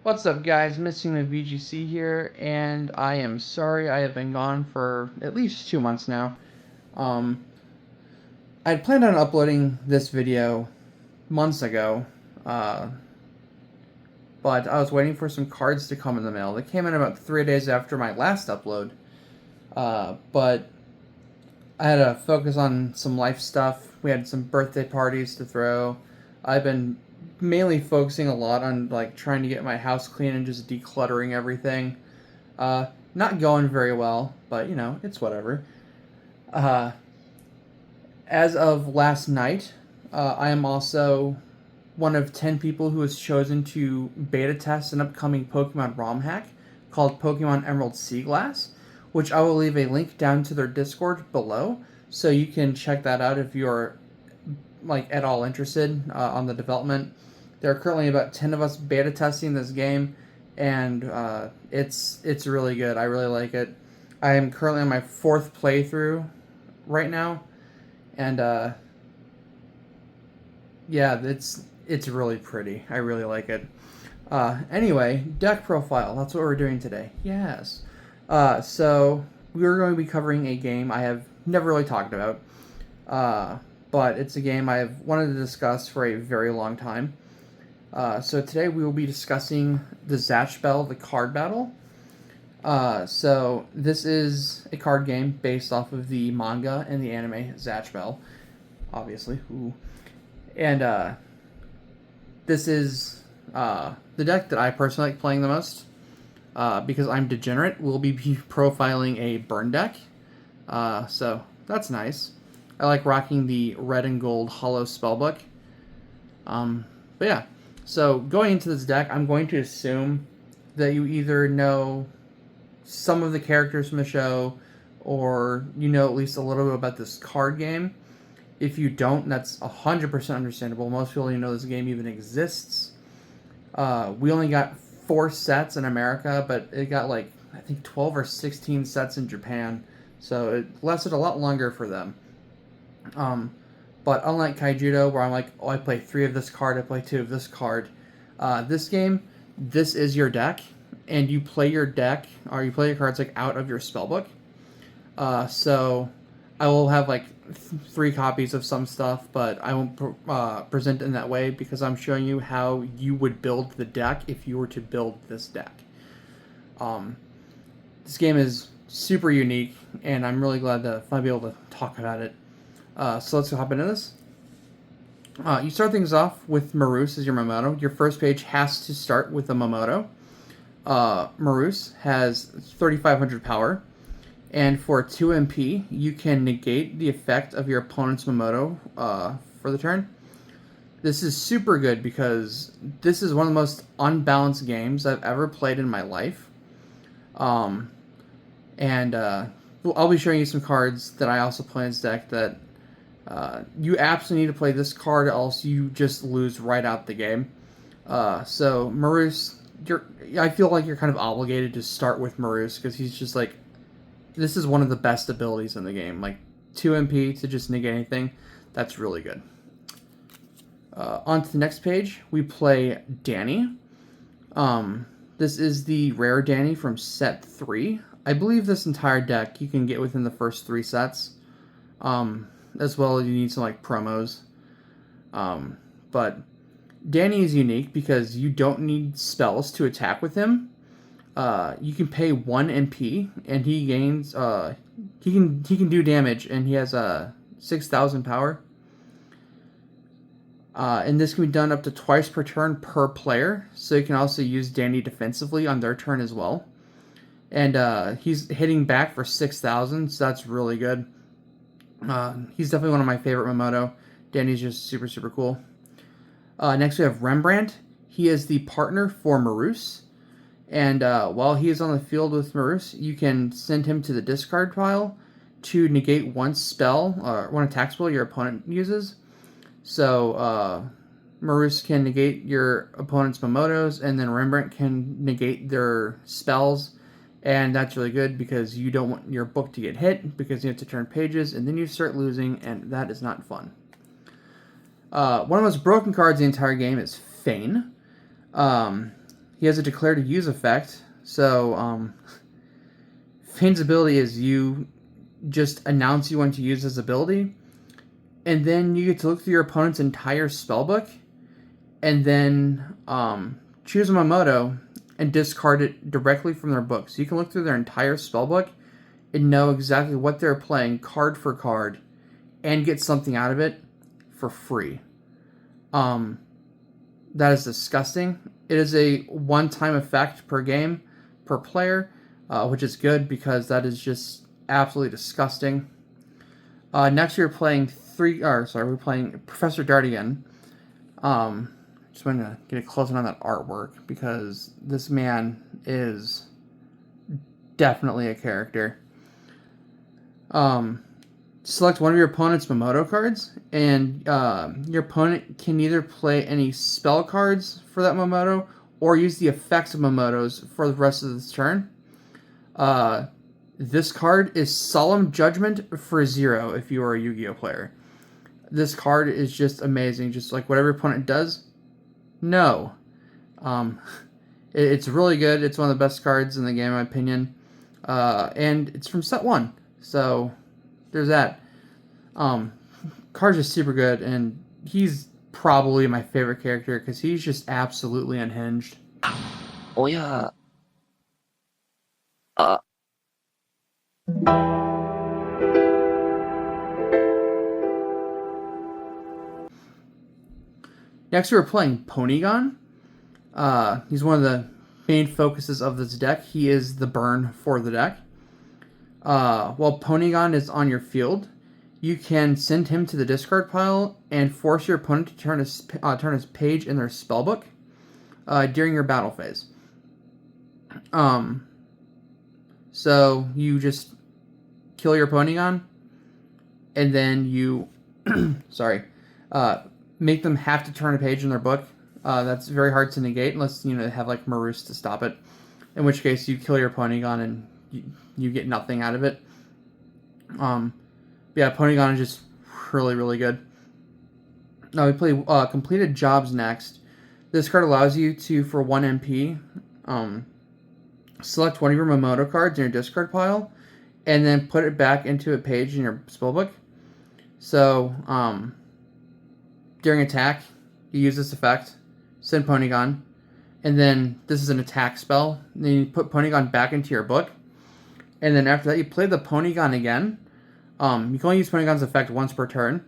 What's up, guys? Missing the VGC here, and I am sorry I have been gone for at least 2 months now. Um, I had planned on uploading this video months ago, uh, but I was waiting for some cards to come in the mail. They came in about 3 days after my last upload, but I had to focus on some life stuff. We had some birthday parties to throw. I've been mainly focusing a lot on trying to get my house clean and just decluttering everything. Not going very well, but it's whatever. Uh, as of last night, I am also one of 10 people who was chosen to beta test an upcoming Pokemon ROM hack called Pokemon Emerald Sea Glass, which I will leave a link down to their Discord below, so you can check that out if you're at all interested on the development. There are currently about 10 of us beta testing this game, and it's really good. I really like it. I am currently on my 4th playthrough right now, and yeah, it's really pretty. I really like it. Anyway, deck profile. That's what we're doing today. Yes. So we're going to be covering a game I have never really talked about, but it's a game I have wanted to discuss for a very long time. So today we will be discussing the Zatch Bell, the card battle. So this is a card game based off of the manga and the anime Zatch Bell, obviously. Ooh. And this is the deck that I personally like playing the most. Because I'm degenerate, we'll be profiling a burn deck. So that's nice. I like rocking the red and gold hollow spellbook. But yeah. So, going into this deck, I'm going to assume that you either know some of the characters from the show, or you know at least a little bit about this card game. If you don't, that's 100% understandable. Most people don't know this game even exists. We only got 4 sets in America, but it got I think 12 or 16 sets in Japan, so it lasted a lot longer for them. But unlike Kaijudo, where I'm like, oh, I play 3 of this card, I play 2 of this card. This game, this is your deck, and you play your deck, or you play your cards out of your spellbook. So I will have 3 copies of some stuff, but I won't present it in that way because I'm showing you how you would build the deck if you were to build this deck. This game is super unique, and I'm really glad to finally be able to talk about it. So let's go hop into this. You start things off with Marus as your Momoto. Your first page has to start with a Momoto. Marus has 3,500 power, and for 2 MP, you can negate the effect of your opponent's Momoto for the turn. This is super good because this is one of the most unbalanced games I've ever played in my life. I'll be showing you some cards that I also play in this deck that you absolutely need to play this card, else you just lose right out the game. So Marus, I feel like you're kind of obligated to start with Marus because he's just this is one of the best abilities in the game. 2 MP to just negate anything, that's really good. On to the next page, we play Danny. This is the rare Danny from set 3. I believe this entire deck you can get within the first 3 sets. As well, you need some promos. But Danny is unique because you don't need spells to attack with him. You can pay 1 MP, and he gains he can do damage, and he has 6,000 power. And this can be done up to twice per turn per player, so you can also use Danny defensively on their turn as well. And he's hitting back for 6,000, so that's really good. He's definitely one of my favorite Momoto. Danny's just super, super cool. Next we have Rembrandt. He is the partner for Marus. And while he is on the field with Marus, you can send him to the discard pile to negate one spell, or one attack spell your opponent uses. So Marus can negate your opponent's Momotos, and then Rembrandt can negate their spells. And that's really good because you don't want your book to get hit because you have to turn pages and then you start losing, and that is not fun. One of the most broken cards in the entire game is Fane. he has a declare to use effect. So Fane's ability is you just announce you want to use his ability, and then you get to look through your opponent's entire spellbook, and then choose a Momoto and discard it directly from their book. So you can look through their entire spellbook and know exactly what they're playing card for card and get something out of it for free. That is disgusting. It is a one-time effect per game, per player, which is good because that is just absolutely disgusting. Next, we're playing we're playing Professor Dartigan. Just want to get a close on that artwork because this man is definitely a character. Select one of your opponent's Momoto cards, and your opponent can either play any spell cards for that Momoto or use the effects of Momotos for the rest of this turn. This card is Solemn Judgment for 0 if you are a Yu-Gi-Oh player. This card is just amazing. Just like whatever your opponent does, no. It's really good. It's one of the best cards in the game, in my opinion. And it's from set 1. So there's that. Card's just super good, and he's probably my favorite character because he's just absolutely unhinged. Oh yeah. Uh, Next, we're playing Ponygon. He's one of the main focuses of this deck. He is the burn for the deck. While Ponygon is on your field, you can send him to the discard pile and force your opponent to turn his page in their spellbook during your battle phase. So you just kill your Ponygon, and then you, make them have to turn a page in their book. That's very hard to negate unless they have like Marus to stop it. In which case, you kill your Ponygon and you get nothing out of it. Yeah, Ponygon is just really, really good. Now we play Completed Jobs next. This card allows you to, for 1 MP, select one of your Momoto cards in your discard pile, and then put it back into a page in your spellbook. So, during attack, you use this effect, send Ponygon, and then this is an attack spell. Then you put Ponygon back into your book, and then after that, you play the Ponygon again. You can only use Ponygon's effect once per turn,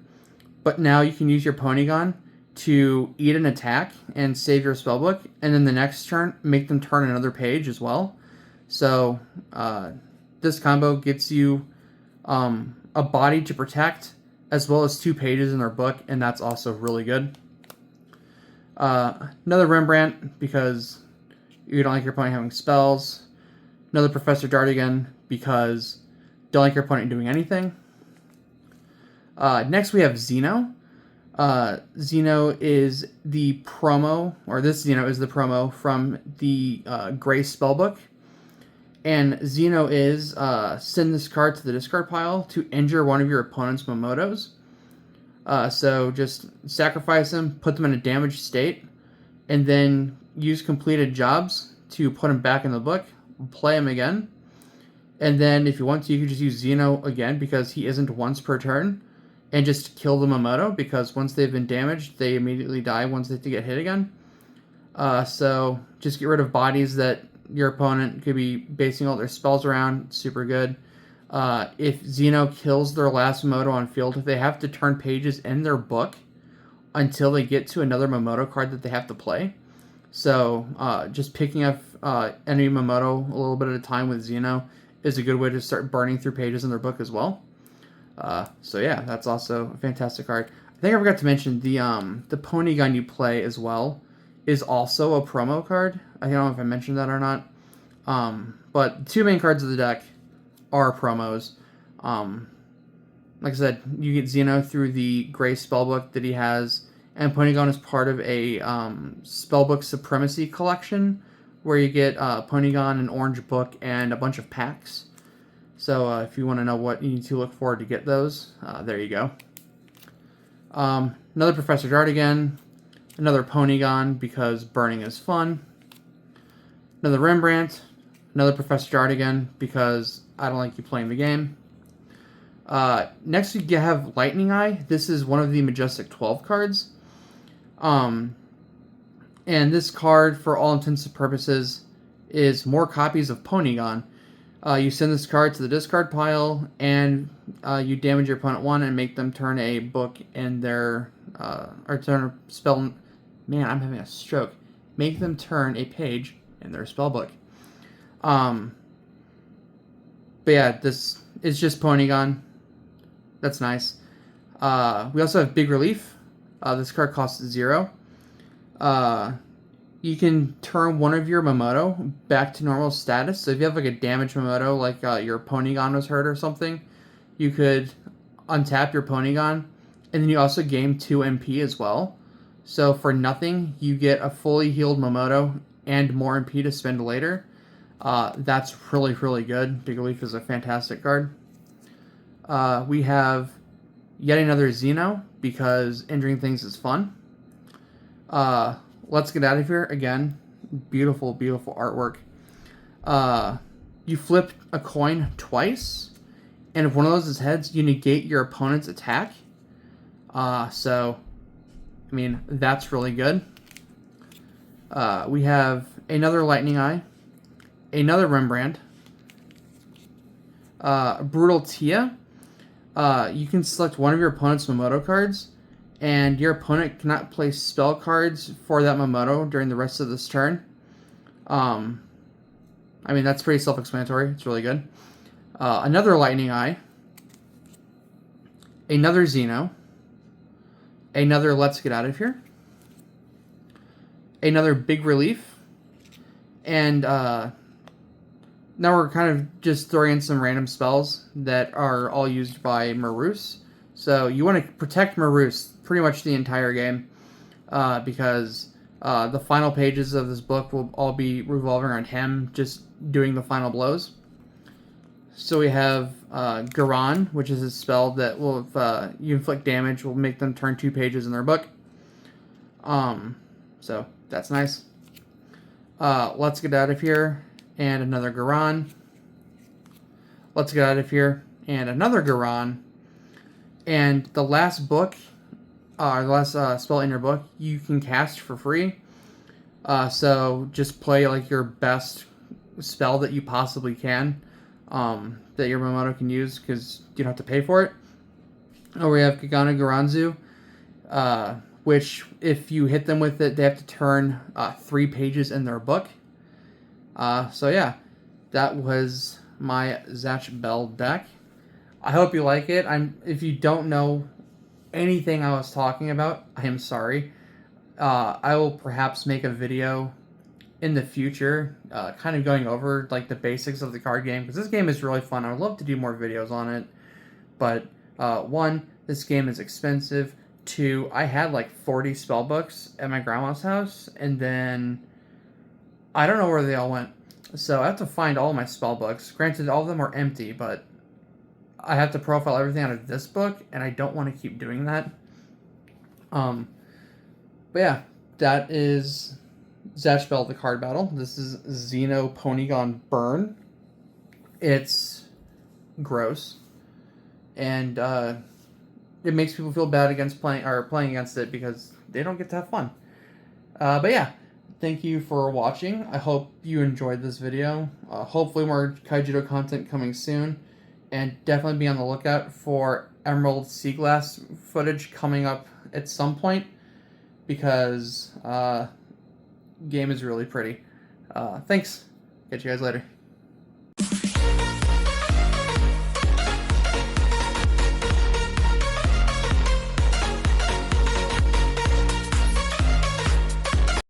but now you can use your Ponygon to eat an attack and save your spellbook, and then the next turn, make them turn another page as well. So, this combo gets you a body to protect, as well as 2 pages in their book, and that's also really good. Another Rembrandt, because you don't like your opponent having spells. Another Professor Dartigan, because you don't like your opponent doing anything. Next we have Zeno. Zeno is the promo, or this Zeno is the promo from the Gray Spellbook. And Zeno is send this card to the discard pile to injure one of your opponent's Momotos. So just sacrifice them, put them in a damaged state, and then use Completed Jobs to put them back in the book, play them again. And then if you want to, you can just use Zeno again because he isn't once per turn, and just kill the Momoto because once they've been damaged, they immediately die once they get hit again. So just get rid of bodies that your opponent could be basing all their spells around. Super good. If Zeno kills their last Momoto on field, if they have to turn pages in their book until they get to another Momoto card that they have to play. So just picking up any Momoto a little bit at a time with Zeno is a good way to start burning through pages in their book as well. So yeah, that's also a fantastic card. I think I forgot to mention the Ponygon you play as well is also a promo card. I don't know if I mentioned that or not. But the 2 main cards of the deck are promos. Like I said, you get Zeno through the Gray Spellbook that he has, and Ponygon is part of a Spellbook Supremacy collection where you get Ponygon, an orange book, and a bunch of packs. So if you want to know what you need to look for to get those, there you go. Another Professor Dartigan, another Ponygon because burning is fun. Another Rembrandt. Another Professor Jardigan, because I don't like you playing the game. Next we have Lightning Eye. This is one of the Majestic 12 cards. And this card, for all intents and purposes, is more copies of Ponygon. You send this card to the discard pile, and you damage your opponent 1 and make them turn a book in their... or turn a spell... Man, I'm having a stroke. Make them turn a page in their spell book. But yeah, this is just Ponygon. That's nice. We also have Big Relief. This card costs 0. You can turn one of your Momoto back to normal status. So if you have like a damaged Momoto, like your Ponygon was hurt or something, you could untap your Ponygon, and then you also gain 2 MP as well. So for nothing, you get a fully healed Momoto and more MP to spend later. That's really, really good. Big Relief is a fantastic card. We have yet another Zeno, because injuring things is fun. Let's Get Out of Here. Again, beautiful, beautiful artwork. You flip a coin twice, and if one of those is heads, you negate your opponent's attack. So, I mean, that's really good. We have another Lightning Eye, another Rembrandt, Brutal Tia. You can select one of your opponent's Momoto cards, and your opponent cannot play spell cards for that Momoto during the rest of this turn. I mean, that's pretty self-explanatory. It's really good. Another Lightning Eye, another Zeno, another Let's Get Out of Here, another Big Relief, and now we're kind of just throwing in some random spells that are all used by Marus. So you want to protect Marus pretty much the entire game, because the final pages of this book will all be revolving around him just doing the final blows. So we have Garan, which is a spell that will, if you inflict damage, will make them turn 2 pages in their book. So that's nice. Let's Get Out of Here, and another Garan. Let's Get Out of Here, and another Garan. And the last book, the last spell in your book, you can cast for free. So just play like your best spell that you possibly can, that your Momoto can use, because you don't have to pay for it. We have Kagana Garanzu, which if you hit them with it, they have to turn 3 pages in their book. So yeah, that was my Zatch Bell deck. I hope you like it. If you don't know anything I was talking about, I am sorry. I will perhaps make a video in the future, kind of going over like the basics of the card game, because this game is really fun. I would love to do more videos on it, but 1, this game is expensive. 2, I had like 40 spell books at my grandma's house, and then I don't know where they all went. So I have to find all my spell books. Granted, all of them are empty, but I have to profile everything out of this book, and I don't want to keep doing that. But yeah, that is Zatch Bell, the card battle. This is Zeno Ponygon Burn. It's gross, and it makes people feel bad against playing against it, because they don't get to have fun. But yeah, thank you for watching. I hope you enjoyed this video. Hopefully more Kaijudo content coming soon. And definitely be on the lookout for Emerald Sea Glass footage coming up at some point, because game is really pretty. Thanks. Catch you guys later.